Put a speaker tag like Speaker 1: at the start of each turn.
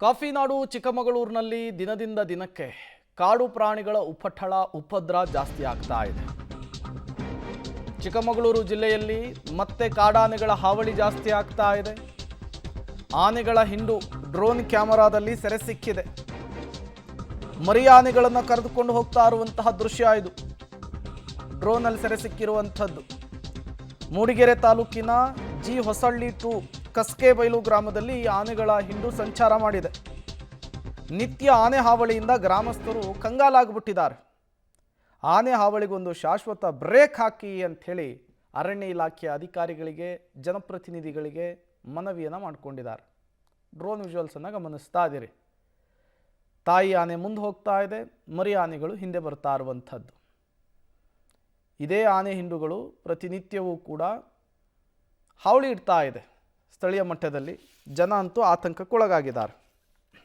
Speaker 1: ಕಾಫಿನಾಡು ಚಿಕ್ಕಮಗಳೂರಿನಲ್ಲಿ ದಿನದಿಂದ ದಿನಕ್ಕೆ ಕಾಡು ಪ್ರಾಣಿಗಳ ಉಪದ್ರ ಜಾಸ್ತಿ ಆಗ್ತಾ ಇದೆ. ಚಿಕ್ಕಮಗಳೂರು ಜಿಲ್ಲೆಯಲ್ಲಿ ಮತ್ತೆ ಕಾಡಾನೆಗಳ ಹಾವಳಿ ಜಾಸ್ತಿ ಆಗ್ತಾ ಇದೆ. ಆನೆಗಳ ಹಿಂಡು ಡ್ರೋನ್ ಕ್ಯಾಮೆರಾದಲ್ಲಿ ಸೆರೆ ಸಿಕ್ಕಿದೆ. ಮರಿ ಆನೆಗಳನ್ನು ಕರೆದುಕೊಂಡು ಹೋಗ್ತಾ ಇರುವಂತಹ ದೃಶ್ಯ ಇದು. ಡ್ರೋನಲ್ಲಿ ಸೆರೆ ಸಿಕ್ಕಿರುವಂಥದ್ದು ಮೂಡಿಗೆರೆ ತಾಲೂಕಿನ ಜಿ ಹೊಸಳ್ಳಿ ಟು ಕಸ್ಕೆಬೈಲು ಗ್ರಾಮದಲ್ಲಿ ಈ ಆನೆಗಳ ಹಿಂಡು ಸಂಚಾರ ಮಾಡಿದೆ. ನಿತ್ಯ ಆನೆ ಹಾವಳಿಯಿಂದ ಗ್ರಾಮಸ್ಥರು ಕಂಗಾಲಾಗಿಬಿಟ್ಟಿದ್ದಾರೆ. ಆನೆ ಹಾವಳಿಗೊಂದು ಶಾಶ್ವತ ಬ್ರೇಕ್ ಹಾಕಿ ಅಂಥೇಳಿ ಅರಣ್ಯ ಇಲಾಖೆಯ ಅಧಿಕಾರಿಗಳಿಗೆ ಜನಪ್ರತಿನಿಧಿಗಳಿಗೆ ಮನವಿಯನ್ನು ಮಾಡಿಕೊಂಡಿದ್ದಾರೆ. ಡ್ರೋನ್ ವಿಜುವಲ್ಸನ್ನು ಗಮನಿಸ್ತಾ ಇದ್ದೀರಿ. ತಾಯಿ ಆನೆ ಮುಂದೆ ಹೋಗ್ತಾ ಇದೆ, ಮರಿ ಆನೆಗಳು ಹಿಂದೆ ಬರ್ತಾ ಇರುವಂಥದ್ದು. ಇದೇ ಆನೆ ಹಿಂಡುಗಳು ಪ್ರತಿನಿತ್ಯವೂ ಕೂಡ ಹಾವಳಿ ಇಡ್ತಾ ಇದೆ. ಸ್ಥಳೀಯ ಮಟ್ಟದಲ್ಲಿ ಜನ ಅಂತೂ ಆತಂಕಕ್ಕೊಳಗಾಗಿದ್ದಾರೆ.